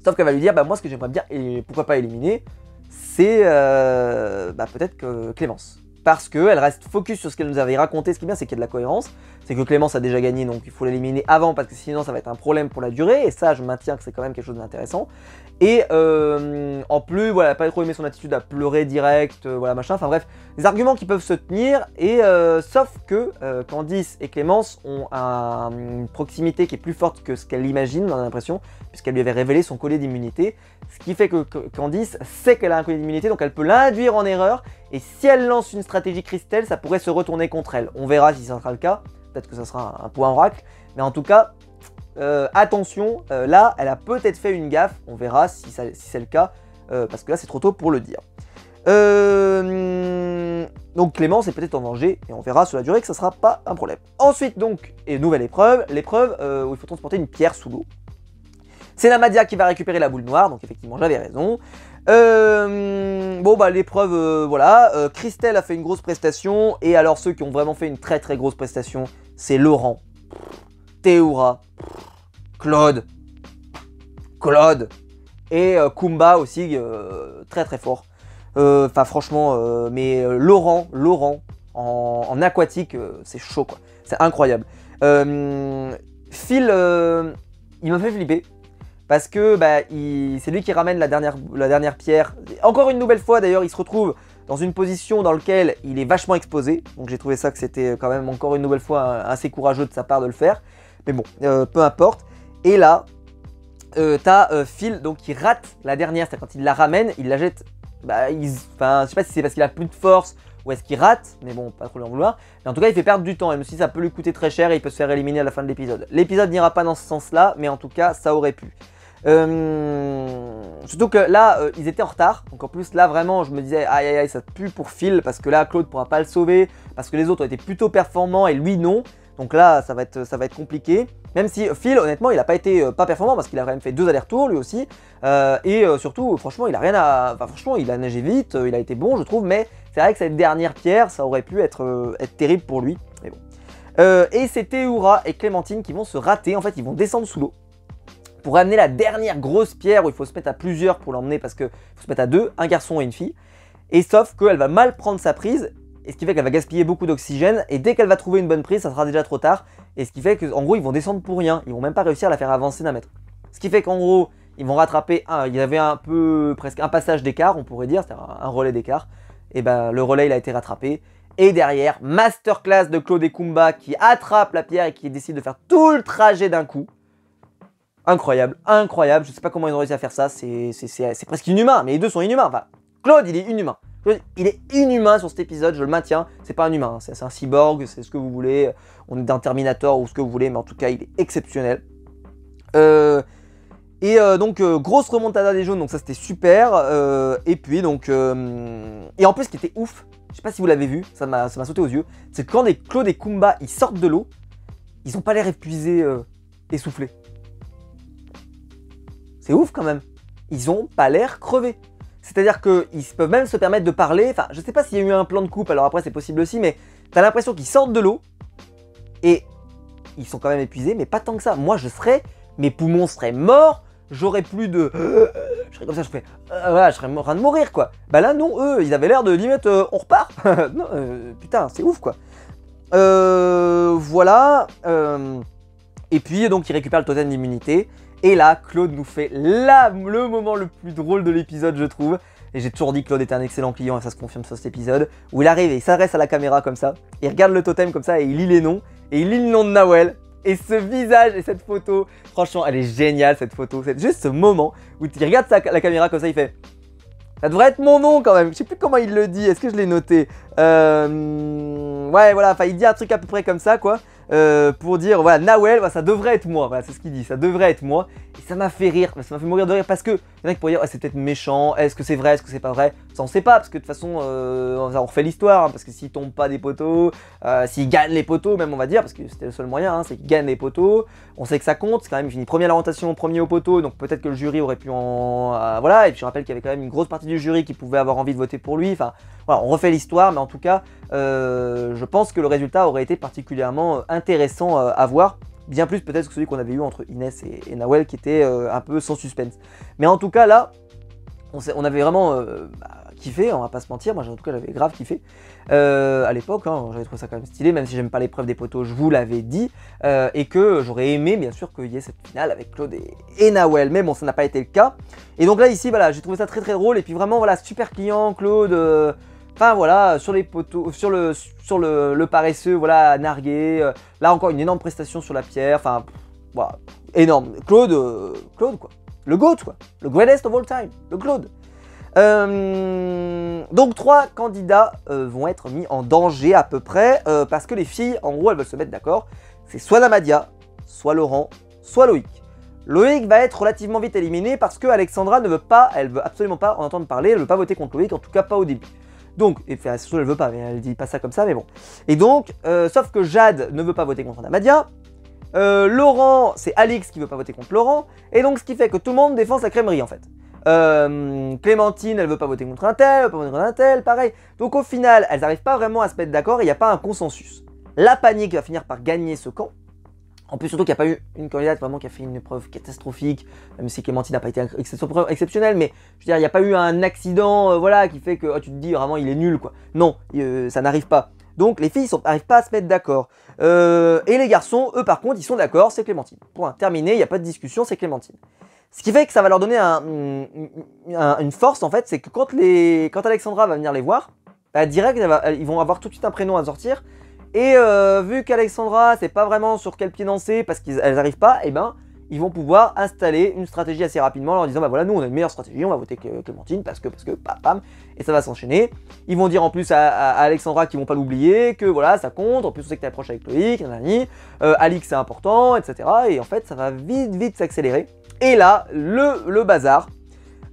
sauf qu'elle va lui dire bah moi ce que j'aimerais bien et pourquoi pas éliminer c'est peut-être que Clémence. Parce qu'elle reste focus sur ce qu'elle nous avait raconté. Ce qui est bien, c'est qu'il y a de la cohérence. C'est que Clémence a déjà gagné, donc il faut l'éliminer avant, parce que sinon ça va être un problème pour la durée. Et ça, je maintiens que c'est quand même quelque chose d'intéressant. Et en plus, voilà, elle n'a pas trop aimé son attitude à pleurer direct, voilà, machin. Enfin bref, des arguments qui peuvent se tenir. Et sauf que Candice et Clémence ont une proximité qui est plus forte que ce qu'elle imagine, on a l'impression, puisqu'elle lui avait révélé son collier d'immunité. Ce qui fait que Candice sait qu'elle a un collier d'immunité, donc elle peut l'induire en erreur. Et si elle lance une stratégie Christelle, ça pourrait se retourner contre elle. On verra si ça sera le cas. Peut-être que ça sera un point oracle. Mais en tout cas, attention, là, elle a peut-être fait une gaffe. On verra si c'est le cas. Parce que là, c'est trop tôt pour le dire. Donc Clémence est peut-être en danger. Et on verra sur la durée que ça ne sera pas un problème. Ensuite, donc, nouvelle épreuve. L'épreuve où il faut transporter une pierre sous l'eau. C'est Namadia qui va récupérer la boule noire, donc effectivement j'avais raison. Bon bah l'épreuve, voilà, Christelle a fait une grosse prestation, et alors ceux qui ont vraiment fait une très très grosse prestation, c'est Laurent, Théoura, Claude, et Kumba aussi, très très fort. Enfin franchement, mais Laurent en aquatique, c'est chaud quoi, c'est incroyable. Phil, il m'a fait flipper. Parce que c'est lui qui ramène la dernière pierre. Encore une nouvelle fois d'ailleurs, il se retrouve dans une position dans laquelle il est vachement exposé. Donc j'ai trouvé ça que c'était quand même encore une nouvelle fois assez courageux de sa part de le faire. Mais bon, peu importe. Et là, t'as Phil donc, qui rate la dernière. C'est-à-dire quand il la ramène, il la jette. Enfin, je sais pas si c'est parce qu'il a plus de force ou est-ce qu'il rate. Mais bon, pas trop lui en vouloir. Mais en tout cas, il fait perdre du temps. Et je me suis dit, ça peut lui coûter très cher et il peut se faire éliminer à la fin de l'épisode. L'épisode n'ira pas dans ce sens-là, mais en tout cas, ça aurait pu. Surtout que là ils étaient en retard, donc en plus là vraiment je me disais aïe aïe aïe ça pue pour Phil parce que là Claude pourra pas le sauver parce que les autres ont été plutôt performants et lui non, donc là ça va être compliqué, même si Phil honnêtement il a pas été pas performant parce qu'il a quand même fait 2 allers-retours lui aussi, et surtout franchement il a rien à, enfin franchement il a nagé vite, il a été bon je trouve, mais c'est vrai que cette dernière pierre ça aurait pu être terrible pour lui, mais bon. Et c'est Théoura et Clémentine qui vont se rater, en fait ils vont descendre sous l'eau pour amener la dernière grosse pierre où il faut se mettre à plusieurs pour l'emmener parce qu'il faut se mettre à 2, un garçon et une fille. Et sauf qu'elle va mal prendre sa prise, et ce qui fait qu'elle va gaspiller beaucoup d'oxygène, et dès qu'elle va trouver une bonne prise, ça sera déjà trop tard, et ce qui fait qu'en gros ils vont descendre pour rien, ils vont même pas réussir à la faire avancer d'un mètre. Ce qui fait qu'en gros, ils vont rattraper, il y avait un peu, presque un passage d'écart, on pourrait dire, c'est-à-dire un relais d'écart, et le relais il a été rattrapé, et derrière, masterclass de Claude et Kumba qui attrape la pierre et qui décide de faire tout le trajet d'un coup. Incroyable, incroyable, je sais pas comment ils ont réussi à faire ça, c'est presque inhumain, mais les deux sont inhumains, enfin, Claude il est inhumain. Claude, il est inhumain sur cet épisode, je le maintiens, c'est pas un humain, hein. C'est un cyborg, c'est ce que vous voulez, on est d'un Terminator ou ce que vous voulez, mais en tout cas il est exceptionnel. Donc grosse remontada des jaunes, donc ça c'était super, et puis donc, et en plus ce qui était ouf, je sais pas si vous l'avez vu, ça m'a sauté aux yeux, c'est que quand les Claude et Kumba ils sortent de l'eau, ils ont pas l'air épuisés, essoufflés. C'est ouf quand même. Ils ont pas l'air crevés. C'est-à-dire qu'ils peuvent même se permettre de parler. Enfin, je sais pas s'il y a eu un plan de coupe, alors après c'est possible aussi, mais t'as l'impression qu'ils sortent de l'eau et ils sont quand même épuisés, mais pas tant que ça. Moi, mes poumons seraient morts, j'aurais plus de... je serais comme ça, je fais... voilà, je serais en train de mourir, quoi. Bah là, non, eux, ils avaient l'air de limite, on repart. Non, putain, c'est ouf, quoi. Voilà. Et puis, donc, ils récupèrent le totem d'immunité. Et là, Claude nous fait le moment le plus drôle de l'épisode, je trouve. Et j'ai toujours dit que Claude était un excellent client, et ça se confirme sur cet épisode. Où il arrive et il s'adresse à la caméra comme ça. Il regarde le totem comme ça et il lit les noms. Et il lit le nom de Nawel. Et ce visage et cette photo, franchement, elle est géniale cette photo. C'est juste ce moment où il regarde la caméra comme ça, il fait... Ça devrait être mon nom quand même, je sais plus comment il le dit, est-ce que je l'ai noté? Ouais, voilà, enfin il dit un truc à peu près comme ça, quoi. Pour dire, voilà, Nawel, voilà, ça devrait être moi, voilà, c'est ce qu'il dit, ça devrait être moi. Et ça m'a fait rire, ça m'a fait mourir de rire parce que, il y en a qui pourraient dire, c'est peut-être méchant, est-ce que c'est vrai, est-ce que c'est pas vrai? Ça on sait pas, parce que de toute façon, on refait l'histoire, hein, parce que s'il tombe pas des poteaux, s'il gagne les poteaux, même on va dire, parce que c'était le seul moyen, hein, c'est qu'il gagne les poteaux, on sait que ça compte, c'est quand même, il finit premier à l'orientation, premier au poteau, donc peut-être que le jury aurait pu en... voilà, et puis je rappelle qu'il y avait quand même une grosse partie du jury qui pouvait avoir envie de voter pour lui, enfin, voilà, on refait l'histoire, mais en tout cas, je pense que le résultat aurait été particulièrement intéressant à voir, bien plus peut-être que celui qu'on avait eu entre Inès et Nawel, qui était un peu sans suspense. Mais en tout cas, là, on avait vraiment kiffé, on va pas se mentir, moi en tout cas j'avais grave kiffé à l'époque, hein, j'avais trouvé ça quand même stylé, même si j'aime pas l'épreuve des poteaux, je vous l'avais dit, et que j'aurais aimé bien sûr qu'il y ait cette finale avec Claude et Nawel, mais bon ça n'a pas été le cas. Et donc là ici voilà, j'ai trouvé ça très très drôle, et puis vraiment voilà, super client, Claude, enfin voilà, sur les poteaux, sur le paresseux, voilà, nargué, là encore une énorme prestation sur la pierre, enfin voilà, énorme, Claude quoi, le GOAT quoi, le greatest of all time, le Claude. Donc 3 candidats vont être mis en danger à peu près, parce que les filles, en gros, elles veulent se mettre d'accord. C'est soit Namadia, soit Laurent, soit Loïc. Loïc va être relativement vite éliminé parce que Alexandra ne veut pas, elle veut absolument pas en entendre parler, elle veut pas voter contre Loïc, en tout cas pas au début. Donc, et enfin, surtout elle veut pas, mais elle dit pas ça comme ça, mais bon. Et donc, sauf que Jade ne veut pas voter contre Namadia. Laurent, c'est Alix qui veut pas voter contre Laurent, et donc ce qui fait que tout le monde défend sa crèmerie en fait. Clémentine, elle veut pas voter contre un tel, elle veut pas voter contre un tel, pareil. Donc au final, elles n'arrivent pas vraiment à se mettre d'accord et il n'y a pas un consensus. La panique va finir par gagner ce camp. En plus, surtout qu'il n'y a pas eu une candidate vraiment qui a fait une épreuve catastrophique, même si Clémentine n'a pas été exceptionnelle, mais je veux dire, il n'y a pas eu un accident voilà, qui fait que oh, tu te dis vraiment il est nul quoi. Non, ça n'arrive pas. Donc les filles n'arrivent pas à se mettre d'accord. Et les garçons, eux par contre, ils sont d'accord, c'est Clémentine. Point, terminé, il n'y a pas de discussion, c'est Clémentine. Ce qui fait que ça va leur donner une force en fait, c'est que quand Alexandra va venir les voir, bah, direct, ils vont avoir tout de suite un prénom à sortir. Et vu qu'Alexandra sait pas vraiment sur quel pied danser parce qu'elles n'arrivent pas, et ben ils vont pouvoir installer une stratégie assez rapidement en leur disant bah voilà, nous on a une meilleure stratégie, on va voter Clémentine parce que pam, et ça va s'enchaîner. Ils vont dire en plus à Alexandra qu'ils vont pas l'oublier, que voilà ça compte, en plus on sait que t'es proche avec Loïc, Alix c'est important, etc. Et en fait ça va vite s'accélérer. Et là, le bazar,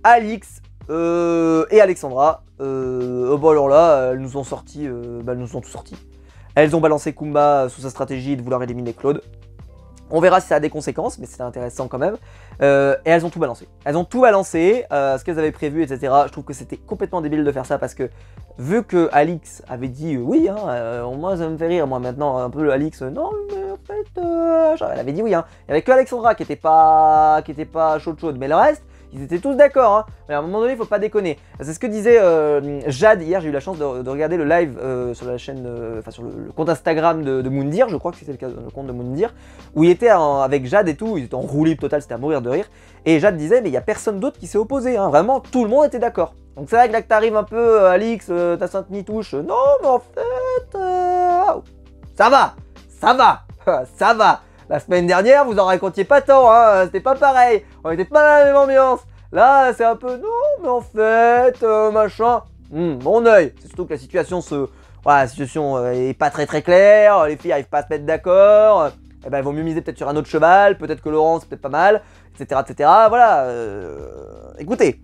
Alix et Alexandra, bon alors là, elles nous ont sorti, elles nous ont tout sorti. Elles ont balancé Kumba sous sa stratégie de vouloir éliminer Claude. On verra si ça a des conséquences, mais c'est intéressant quand même. Et elles ont tout balancé. Elles ont tout balancé, ce qu'elles avaient prévu, etc. Je trouve que c'était complètement débile de faire ça parce que, vu que Alix avait dit oui, hein, moi ça me fait rire, moi maintenant, un peu Alix, non mais en fait, genre, elle avait dit oui, hein. Il n'y avait que Alexandra qui était pas chaude, mais le reste, ils étaient tous d'accord, hein. Mais à un moment donné, il faut pas déconner. C'est ce que disait Jade hier, j'ai eu la chance de regarder le live sur la chaîne, enfin sur le compte Instagram de Moundir, je crois que c'était le cas, le compte de Moundir, où il était avec Jade et tout, ils étaient en roue libre totale, c'était à mourir de rire. Et Jade disait, mais il n'y a personne d'autre qui s'est opposé, hein. Vraiment, tout le monde était d'accord. Donc c'est vrai que là que t'arrives un peu, Alix, ta sainte nitouche, non mais en fait, ça va, ça va. La semaine dernière, vous en racontiez pas tant, hein, c'était pas pareil. On était pas dans la même ambiance. Là, c'est un peu, non, mais en fait, machin. Mon œil. C'est surtout que la situation voilà, la situation est pas très claire, les filles arrivent pas à se mettre d'accord. Eh ben, elles vont mieux miser peut-être sur un autre cheval, peut-être que Laurent, c'est peut-être pas mal, etc., etc. Voilà, écoutez.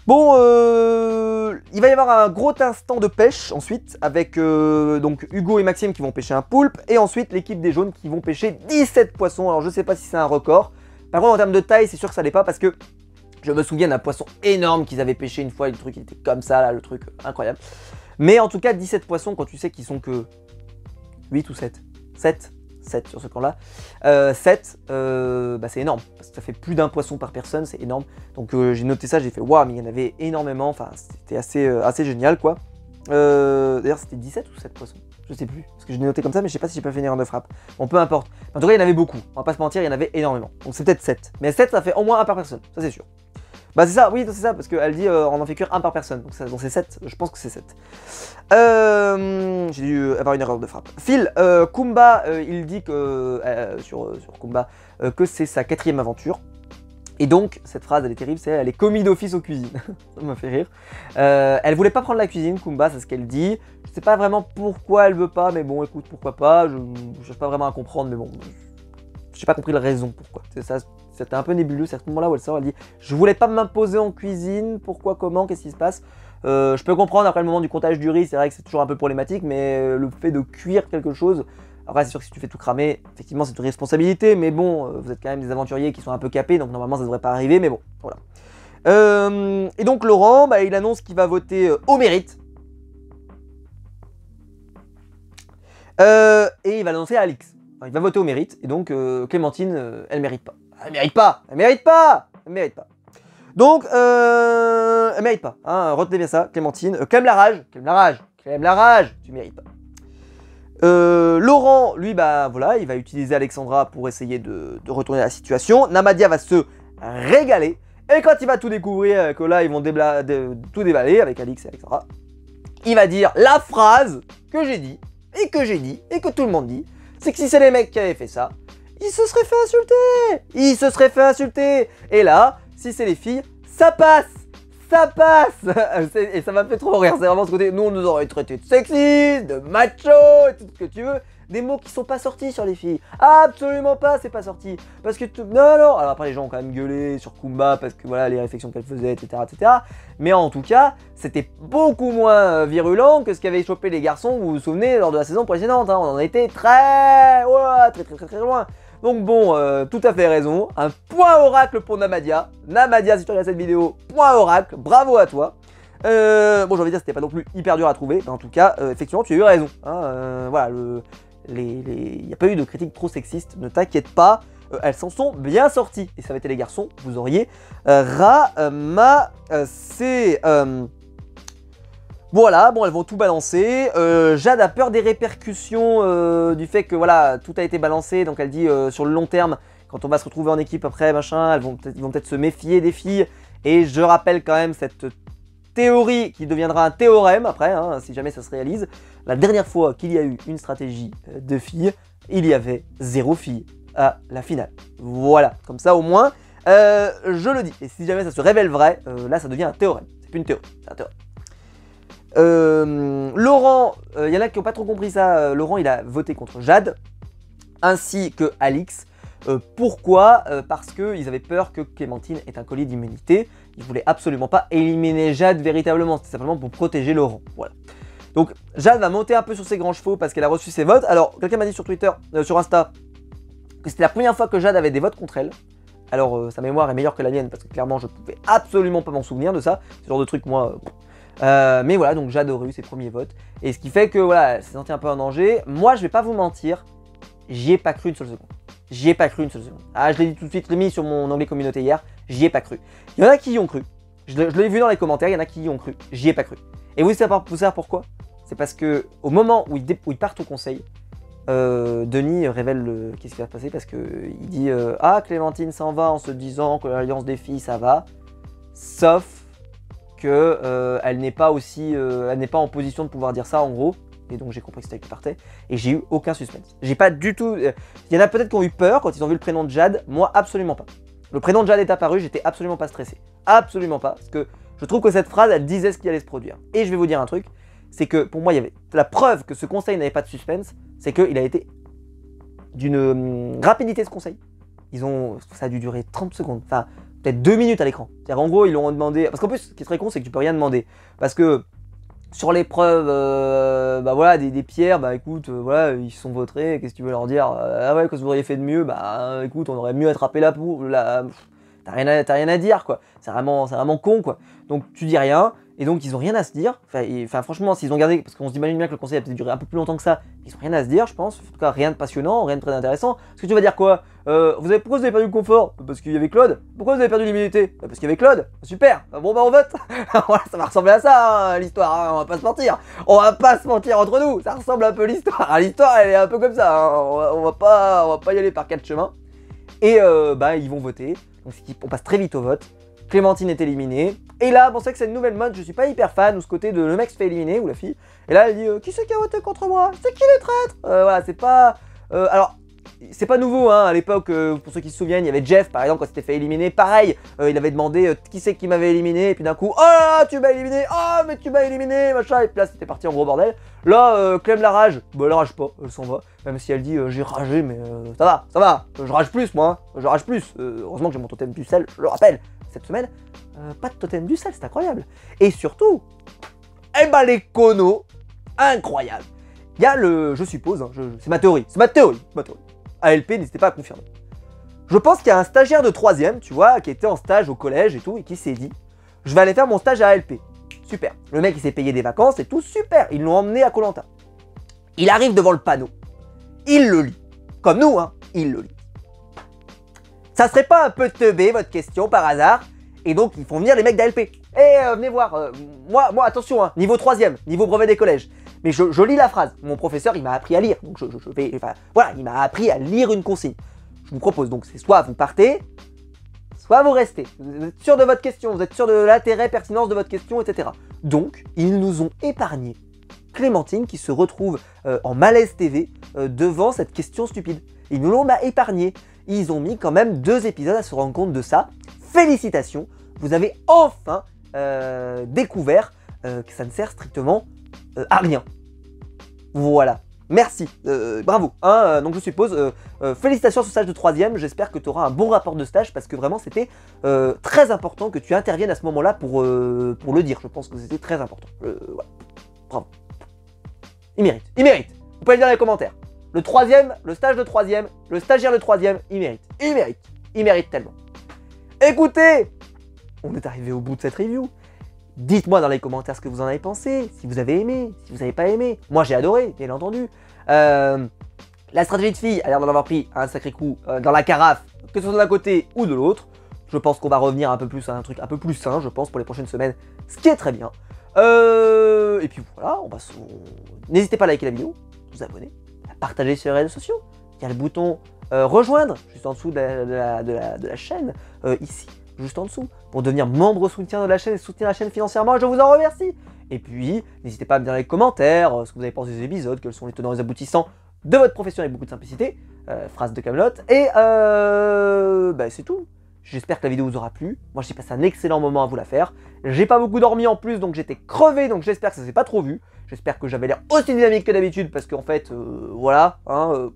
Bon, il va y avoir un gros instant de pêche ensuite, avec donc Hugo et Maxime qui vont pêcher un poulpe, et ensuite l'équipe des jaunes qui vont pêcher 17 poissons. Alors je sais pas si c'est un record, par contre en termes de taille c'est sûr que ça l'est pas, parce que je me souviens d'un poisson énorme qu'ils avaient pêché une fois, le truc il était comme ça là, le truc incroyable. Mais en tout cas 17 poissons quand tu sais qu'ils sont que 8 ou 7 7 sur ce camp-là. 7, bah c'est énorme, parce que ça fait plus d'un poisson par personne, c'est énorme. Donc j'ai noté ça, j'ai fait waouh, mais il y en avait énormément, enfin c'était assez génial quoi. D'ailleurs c'était 17 ou 7 poissons, je sais plus, parce que je l'ai noté comme ça, mais je sais pas si j'ai pas fait une erreur de frappe. Bon, peu importe. En tout cas, il y en avait beaucoup, on va pas se mentir, il y en avait énormément. Donc c'est peut-être 7, mais 7 ça fait au moins un par personne, ça c'est sûr. Bah c'est ça, oui c'est ça, parce qu'elle dit on en fait cuire un par personne, donc c'est 7, je pense que c'est 7. J'ai dû avoir une erreur de frappe. Phil, Kumba, il dit que, sur Kumba, que c'est sa 4e aventure. Et donc, cette phrase, elle est terrible, c'est elle est commis d'office aux cuisines. Ça m'a fait rire. Elle voulait pas prendre la cuisine, Kumba, c'est ce qu'elle dit. Je sais pas vraiment pourquoi elle veut pas, mais bon, écoute, pourquoi pas. Je cherche pas vraiment à comprendre, mais bon, j'ai pas compris la raison pourquoi. C'était un peu nébuleux, c'est à ce moment-là où elle sort, elle dit « Je voulais pas m'imposer en cuisine, pourquoi, comment, qu'est-ce qui se passe ?» Je peux comprendre après le moment du comptage du riz, c'est vrai que c'est toujours un peu problématique, mais le fait de cuire quelque chose, après c'est sûr que si tu fais tout cramer, effectivement c'est une responsabilité, mais bon, vous êtes quand même des aventuriers qui sont un peu capés, donc normalement ça devrait pas arriver, mais bon, voilà. Et donc Laurent, bah, il annonce qu'il va voter au mérite. Et il va l'annoncer à Alix. Enfin, il va voter au mérite, et donc Clémentine, elle mérite pas. Elle mérite pas, elle mérite pas, elle mérite pas. Donc, elle mérite pas, hein, retenez bien ça, Clémentine. Clème la rage, tu mérites pas. Laurent, lui, bah voilà, il va utiliser Alexandra pour essayer de retourner la situation. Namadia va se régaler. Et quand il va tout découvrir, que là, ils vont tout déballer avec Alix et Alexandra, il va dire la phrase que j'ai dit, et que tout le monde dit, c'est que si c'est les mecs qui avaient fait ça, ils se seraient fait insulter. Ils se seraient fait insulter. Et là, si c'est les filles, ça passe. Ça passe. Et ça m'a fait trop rire. C'est vraiment ce côté, nous on nous aurait traité de sexistes, de macho, et tout ce que tu veux. Des mots qui sont pas sortis sur les filles. Absolument pas, c'est pas sorti. Parce que, non. Alors après les gens ont quand même gueulé sur Kumba parce que voilà les réflexions qu'elle faisait, etc., etc. Mais en tout cas, c'était beaucoup moins virulent que ce qu'avaient chopé les garçons, vous vous souvenez, lors de la saison précédente. Hein. On en était très loin. Donc bon, tout à fait raison. Un point oracle pour Namadia. Namadia, si tu regardes cette vidéo, point oracle. Bravo à toi. Bon, j'ai envie de dire, c'était pas non plus hyper dur à trouver. Mais en tout cas, effectivement, tu as eu raison. Hein, voilà, il n'y a pas eu de critiques trop sexistes. Ne t'inquiète pas. Elles s'en sont bien sorties. Et ça avait été les garçons, vous auriez ramassé. Voilà, bon, elles vont tout balancer. Jade a peur des répercussions du fait que voilà, tout a été balancé. Donc elle dit sur le long terme, quand on va se retrouver en équipe après, machin, ils vont peut-être se méfier des filles. Et je rappelle quand même cette théorie qui deviendra un théorème après, hein, si jamais ça se réalise. La dernière fois qu'il y a eu une stratégie de filles, il y avait 0 filles à la finale. Voilà, comme ça au moins, je le dis. Et si jamais ça se révèle vrai, là ça devient un théorème. C'est plus une théorie, c'est un théorème. Laurent, il y en a qui n'ont pas trop compris ça. Laurent, il a voté contre Jade, ainsi que Alix. Pourquoi parce qu'ils avaient peur que Clémentine ait un collier d'immunité. Ils voulaient absolument pas éliminer Jade véritablement. C'était simplement pour protéger Laurent. Voilà. Donc Jade va monter un peu sur ses grands chevaux parce qu'elle a reçu ses votes. Alors, quelqu'un m'a dit sur Twitter, sur Insta, que c'était la première fois que Jade avait des votes contre elle. Alors, sa mémoire est meilleure que la mienne parce que clairement, je pouvais absolument pas m'en souvenir de ça. Ce genre de truc, moi... mais voilà, donc Jade aurait eu ses premiers votes. Et ce qui fait que voilà, elle s'est sentie un peu en danger. Moi, je vais pas vous mentir, j'y ai pas cru une seule seconde. J'y ai pas cru une seule seconde. Ah, je l'ai dit tout de suite, je l'ai mis sur mon onglet communauté hier, j'y ai pas cru. Il y en a qui y ont cru. Je l'ai vu dans les commentaires, il y en a qui y ont cru. J'y ai pas cru. Et vous savez pourquoi? C'est parce que au moment où ils partent au conseil, Denis révèle qu'est-ce qui va se passer parce que il dit ah, Clémentine s'en va en se disant que l'alliance des filles ça va, sauf que elle n'est pas en position de pouvoir dire ça en gros. et donc j'ai compris que c'était elle qui partait, et j'ai eu aucun suspense. J'ai pas du tout... Il y en a peut-être qui ont eu peur quand ils ont vu le prénom de Jade, moi absolument pas. Le prénom de Jade est apparu, j'étais absolument pas stressé. Absolument pas, parce que je trouve que cette phrase, elle disait ce qui allait se produire. Et je vais vous dire un truc, c'est que pour moi, il y avait la preuve que ce conseil n'avait pas de suspense, c'est qu'il a été d'une rapidité, ce conseil. Ça a dû durer 30 secondes, enfin peut-être 2 minutes à l'écran. C'est-à-dire en gros, ils l'ont demandé, parce qu'en plus, ce qui est très con, c'est que tu peux rien demander. Parce que sur l'épreuve, bah voilà, des pierres, bah écoute, voilà, ils sont vautrés, qu'est-ce que tu veux leur dire? Ah ouais, qu'est-ce que vous auriez fait de mieux? Bah écoute, on aurait mieux attrapé la poule, t'as rien à dire, quoi. C'est vraiment con, quoi. Donc tu dis rien, et donc ils ont rien à se dire. Enfin franchement, s'ils ont gardé, parce qu'on s'imagine bien que le conseil a peut-être duré un peu plus longtemps que ça, ils ont rien à se dire, je pense. En tout cas, rien de passionnant, rien de très intéressant. Parce que tu vas dire quoi? Pourquoi vous avez perdu le confort? Parce qu'il y avait Claude. Pourquoi vous avez perdu l'immunité? Parce qu'il y avait Claude. Super. Bon bah on vote. Voilà, ça va ressembler à ça, hein, l'histoire, hein, on va pas se mentir. On va pas se mentir entre nous. Ça ressemble un peu l'histoire. L'histoire, elle est un peu comme ça. Hein. On va pas y aller par 4 chemins. Et bah ils vont voter. Donc on passe très vite au vote. Clémentine est éliminée. Et là, bon, c'est vrai que c'est une nouvelle mode, je suis pas hyper fan, ou ce côté de le mec se fait éliminer, ou la fille. Et là, elle dit qui c'est qui a voté contre moi? C'est qui les traîtres? Voilà, c'est pas. Alors, c'est pas nouveau, hein, à l'époque, pour ceux qui se souviennent, il y avait Jeff, par exemple, quand il s'était fait éliminer, pareil, il avait demandé qui c'est qui m'avait éliminé, et puis d'un coup, oh là là, tu m'as éliminé, oh mais tu m'as éliminé, machin, et puis là, c'était parti en gros bordel. Là, Clem la rage, bah elle rage pas, elle s'en va, même si elle dit j'ai ragé, mais ça va, je rage plus moi, hein, je rage plus. Heureusement que j'ai mon totem du sel, je le rappelle, cette semaine, pas de totem du sel, c'est incroyable. Et surtout, eh ben les conos, incroyable. Il y a je suppose, hein, c'est ma théorie, ALP, n'hésitez pas à confirmer. Je pense qu'il y a un stagiaire de 3ème, tu vois, qui était en stage au collège et tout, et qui s'est dit, je vais aller faire mon stage à ALP. Super. Le mec, il s'est payé des vacances et tout, super. Ils l'ont emmené à Koh Lanta. Il arrive devant le panneau. Il le lit. Comme nous, hein, il le lit. Ça serait pas un peu teubé, votre question, par hasard? Et donc, ils font venir les mecs d'ALP. Venez voir, moi, attention, hein, niveau 3ème, niveau brevet des collèges. Mais je lis la phrase. Mon professeur, il m'a appris à lire. Donc, voilà, il m'a appris à lire une consigne. Je vous propose donc, c'est soit vous partez, soit vous restez. Vous êtes sûr de votre question, vous êtes sûr de l'intérêt, pertinence de votre question, etc. Donc, ils nous ont épargné Clémentine qui se retrouve en malaise TV devant cette question stupide. Ils nous l'ont épargné. Ils ont mis quand même 2 épisodes à se rendre compte de ça. Félicitations, vous avez enfin découvert que ça ne sert strictement à rien. Voilà. Merci, bravo. Hein, donc je suppose, félicitations sur ce stage de 3ème, j'espère que tu auras un bon rapport de stage parce que vraiment c'était très important que tu interviennes à ce moment-là pour le dire. Je pense que c'était très important. Voilà. Bravo. Il mérite, il mérite. Vous pouvez le dire dans les commentaires. Le 3ème, le stage de 3ème, le stagiaire de 3ème, il mérite. Il mérite. Il mérite tellement. Écoutez, on est arrivé au bout de cette review. Dites-moi dans les commentaires ce que vous en avez pensé, si vous avez aimé, si vous n'avez pas aimé. Moi j'ai adoré, bien entendu. La stratégie de fille a l'air d'en avoir pris un sacré coup dans la carafe, que ce soit d'un côté ou de l'autre. Je pense qu'on va revenir un peu plus à un truc un peu plus sain, je pense, pour les prochaines semaines, ce qui est très bien. Et puis voilà, n'hésitez pas à liker la vidéo, vous abonner, à partager sur les réseaux sociaux. Il y a le bouton rejoindre, juste en dessous de la chaîne, ici. Juste en dessous, pour devenir membre soutien de la chaîne et soutenir la chaîne financièrement, je vous en remercie. Et puis, n'hésitez pas à me dire dans les commentaires ce que vous avez pensé des épisodes, quels sont les tenants et les aboutissants de votre profession avec beaucoup de simplicité, phrase de Kaamelott, et bah, c'est tout. J'espère que la vidéo vous aura plu, moi j'ai passé un excellent moment à vous la faire, j'ai pas beaucoup dormi en plus, donc j'étais crevé, donc j'espère que ça s'est pas trop vu, j'espère que j'avais l'air aussi dynamique que d'habitude, parce qu'en fait, voilà, hein,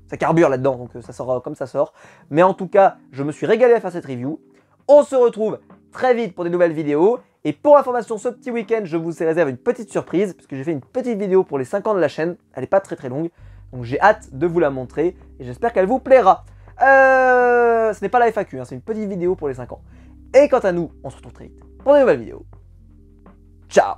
ça carbure là-dedans, donc ça sort comme ça sort, mais en tout cas, je me suis régalé à faire cette review. On se retrouve très vite pour des nouvelles vidéos. Et pour information, ce petit week-end, je vous réserve une petite surprise, parce que j'ai fait une petite vidéo pour les 5 ans de la chaîne. Elle n'est pas très longue, donc j'ai hâte de vous la montrer, et j'espère qu'elle vous plaira. Ce n'est pas la FAQ, hein, c'est une petite vidéo pour les 5 ans. Et quant à nous, on se retrouve très vite pour des nouvelles vidéos. Ciao!